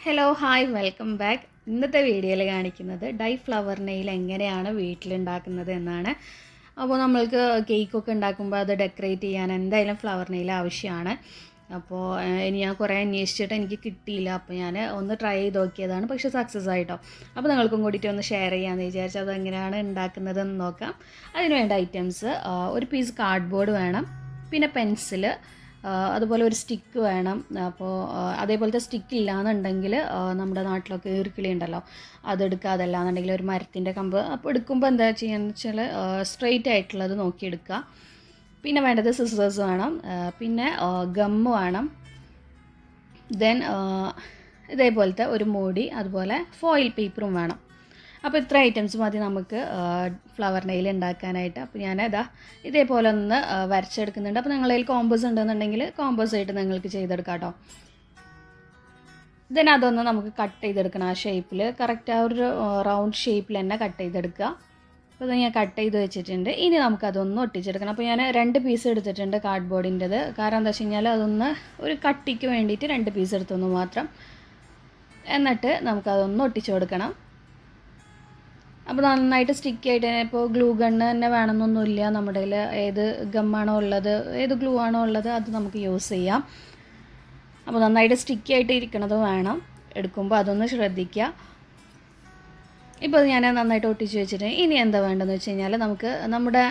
Hello hi welcome back. ഇന്നത്തെ വീഡിയോയിൽ കാണിക്കുന്നത് ഡൈ ഫ്ലവർ നെയിൽ എങ്ങനെയാണ് വീട്ടിലുണ്ടാക്കുന്നത് എന്നാണ്. അപ്പോൾ നമ്മൾക്ക് കേക്കൊക്കെ ഉണ്ടാക്കുമ്പോൾ അത് ഡെക്കറേറ്റ് ചെയ്യാൻ എന്തായാലും ഫ്ലവർ നെയിൽ ആവശ്യമാണ്. അപ്പോൾ ഇനി ഞാൻ കുറേ അന്വേഷിച്ചിട്ട് എനിക്ക് കിട്ടിയില്ല. അപ്പോൾ ഞാൻ ഒന്ന് ട്രൈ ചെയ്ത് നോക്കിയതാണ്, പക്ഷേ സക്സസ് ആയിട്ടോ. അപ്പോൾ നിങ്ങൾക്കും കൂടിയിട്ട് ഒന്ന് ഷെയർ ചെയ്യാമെന്ന് വിചാരിച്ചു. അത് എങ്ങനെയാണ് ഉണ്ടാക്കുന്നതെന്ന് നോക്കാം. അതിന് വേണ്ട ഐറ്റംസ്: ഒരു പീസ് കാർഡ്ബോർഡ് വേണം, പിന്നെ പെൻസില്, അതുപോലെ ഒരു സ്റ്റിക്ക് വേണം. അപ്പോൾ അതേപോലത്തെ സ്റ്റിക്ക് ഇല്ലയെന്നുണ്ടെങ്കിൽ നമ്മുടെ നാട്ടിലൊക്കെ ഈർക്കിളി ഉണ്ടല്ലോ, അതെടുക്കുക. അതല്ലാന്നുണ്ടെങ്കിൽ ഒരു മരത്തിൻ്റെ കമ്പ്. അപ്പോൾ എടുക്കുമ്പോൾ എന്താ ചെയ്യുകയെന്ന് വെച്ചാൽ സ്ട്രെയിറ്റ് ആയിട്ടുള്ളത് നോക്കിയെടുക്കുക. പിന്നെ വേണ്ടത് സിസേഴ്സ് വേണം, പിന്നെ ഗമ്മ് വേണം, ദെൻ ഇതേപോലത്തെ ഒരു മൂടി, അതുപോലെ ഫോയിൽ പേപ്പറും വേണം. അപ്പോൾ ഇത്ര ഐറ്റംസ് മതി നമുക്ക് ഫ്ലവർ നെയിൽ ഉണ്ടാക്കാനായിട്ട്. അപ്പോൾ ഞാൻ ഇതേപോലെ ഒന്ന് വരച്ചെടുക്കുന്നുണ്ട്. അപ്പോൾ നിങ്ങളുടെ കയ്യിൽ കോമ്പോസ് ഉണ്ടെന്നുണ്ടെങ്കിൽ കോമ്പോസ് ആയിട്ട് നിങ്ങൾക്ക് ചെയ്തെടുക്കാം കേട്ടോ. ദെൻ അതൊന്ന് നമുക്ക് കട്ട് ചെയ്തെടുക്കണം ആ ഷേപ്പിൽ, കറക്റ്റ് ആ ഒരു റൗണ്ട് ഷേപ്പിൽ തന്നെ കട്ട് ചെയ്തെടുക്കുക. അപ്പോൾ അത് ഞാൻ കട്ട് ചെയ്ത് വെച്ചിട്ടുണ്ട്. ഇനി നമുക്കതൊന്ന് ഒട്ടിച്ചെടുക്കണം. അപ്പോൾ ഞാൻ 2 പീസ് എടുത്തിട്ടുണ്ട് കാർഡ്ബോർഡിൻ്റെത്. കാരണം എന്താ വെച്ച് കഴിഞ്ഞാൽ അതൊന്ന് ഒരു കട്ടിക്ക് വേണ്ടിയിട്ട് 2 പീസ് എടുത്തൊന്ന് മാത്രം. എന്നിട്ട് നമുക്കതൊന്ന് ഒട്ടിച്ചു കൊടുക്കണം. അപ്പോൾ നന്നായിട്ട് സ്റ്റിക്ക് ആയിട്ട് തന്നെ, ഇപ്പോൾ ഗ്ലൂ ഗണ്ണ് തന്നെ വേണമെന്നൊന്നുമില്ല. നമ്മുടെ കയ്യിൽ ഏത് ഗമ്മാണോ ഉള്ളത്, ഏത് ഗ്ലൂ ആണോ ഉള്ളത് അത് നമുക്ക് യൂസ് ചെയ്യാം. അപ്പോൾ നന്നായിട്ട് സ്റ്റിക്കി ആയിട്ട് ഇരിക്കണത് വേണം, എടുക്കുമ്പോൾ അതൊന്ന് ശ്രദ്ധിക്കുക. ഇപ്പോൾ അത് ഞാൻ നന്നായിട്ട് ഒട്ടിച്ച് വെച്ചിട്ട് ഇനി എന്താ വേണ്ടതെന്ന് വെച്ച് കഴിഞ്ഞാൽ നമുക്ക് നമ്മുടെ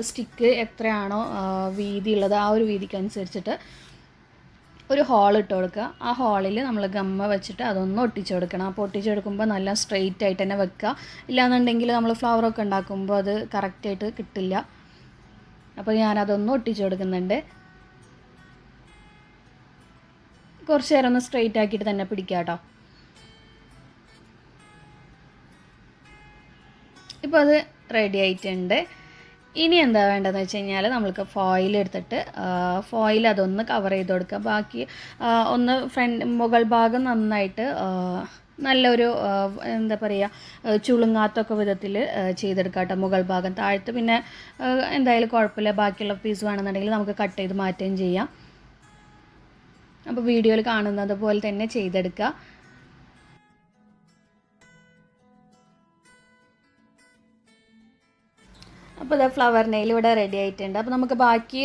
സ്റ്റിക്ക് എത്രയാണോ വീതി ഉള്ളത് ആ ഒരു വീതിക്കനുസരിച്ചിട്ട് ഒരു ഹോൾ ഇട്ട് കൊടുക്കുക. ആ ഹോളിൽ നമ്മൾ ഗമ്മ വെച്ചിട്ട് അതൊന്ന് ഒട്ടിച്ചു കൊടുക്കണം. അപ്പോൾ ഒട്ടിച്ചെടുക്കുമ്പോൾ നല്ല സ്ട്രെയിറ്റ് ആയിട്ട് തന്നെ വെക്കുക. ഇല്ലാന്നുണ്ടെങ്കിൽ നമ്മൾ ഫ്ലവറൊക്കെ ഉണ്ടാക്കുമ്പോൾ അത് കറക്റ്റായിട്ട് കിട്ടില്ല. അപ്പോൾ ഞാനതൊന്ന് ഒട്ടിച്ചു കൊടുക്കുന്നുണ്ട്. കുറച്ച് നേരം ഒന്ന് സ്ട്രെയിറ്റ് ആക്കിയിട്ട് തന്നെ പിടിക്കുക കേട്ടോ. ഇപ്പോൾ അത് റെഡി ആയിട്ടുണ്ട്. ഇനി എന്താ വേണ്ടതെന്ന് വെച്ച് കഴിഞ്ഞാൽ നമ്മൾക്ക് ഫോയിൽ എടുത്തിട്ട് ഫോയിൽ അതൊന്ന് കവർ ചെയ്ത് കൊടുക്കുക. ബാക്കി ഒന്ന് മുകൾ ഭാഗം നന്നായിട്ട് നല്ലൊരു എന്താ പറയുക, ചുളുങ്ങാത്തൊക്കെ വിധത്തിൽ ചെയ്തെടുക്കാം കേട്ടോ മുകൾ ഭാഗം. താഴത്ത് പിന്നെ എന്തായാലും കുഴപ്പമില്ല, ബാക്കിയുള്ള പീസ് വേണമെന്നുണ്ടെങ്കിൽ നമുക്ക് കട്ട് ചെയ്ത് മാറ്റുകയും ചെയ്യാം. അപ്പോൾ വീഡിയോയിൽ കാണുന്നത് പോലെ തന്നെ ചെയ്തെടുക്കുക. അപ്പോൾ ഇതാ ഫ്ലവർ നെയിൽ ഇവിടെ റെഡി ആയിട്ടുണ്ട്. അപ്പോൾ നമുക്ക് ബാക്കി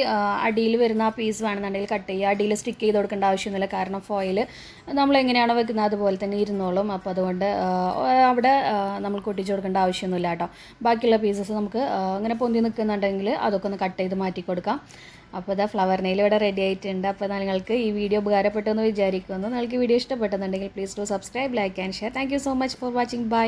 അടിയിൽ വരുന്ന ആ പീസ് വേണമെന്നുണ്ടെങ്കിൽ കട്ട് ചെയ്യുക. അടിയിൽ സ്റ്റിക്ക് ചെയ്ത് കൊടുക്കേണ്ട ആവശ്യമൊന്നുമില്ല, കാരണം ഫോയിൽ നമ്മൾ എങ്ങനെയാണോ വെക്കുന്നത് അതുപോലെ തന്നെ ഇരുന്നോളും. അപ്പോൾ അതുകൊണ്ട് അവിടെ നമ്മൾ ഒട്ടിച്ച് കൊടുക്കേണ്ട ആവശ്യമൊന്നുമില്ല കേട്ടോ. ബാക്കിയുള്ള പീസസ് നമുക്ക് അങ്ങനെ പൊന്തി നിൽക്കുന്നുണ്ടെങ്കിൽ അതൊക്കെ ഒന്ന് കട്ട് ചെയ്ത് മാറ്റി കൊടുക്കാം. അപ്പോൾ ഇതാ ഫ്ലവർ നെയിൽ ഇവിടെ റെഡി ആയിട്ടുണ്ട്. അപ്പോൾ നിങ്ങൾക്ക് ഈ വീഡിയോ ഉപകാരപ്പെട്ടെന്ന് വിചാരിക്കുന്നു. നിങ്ങൾക്ക് ഈ വീഡിയോ ഇഷ്ടപ്പെട്ടെന്നുണ്ടെങ്കിൽ please do subscribe, like and share. Thank you so much for watching. By.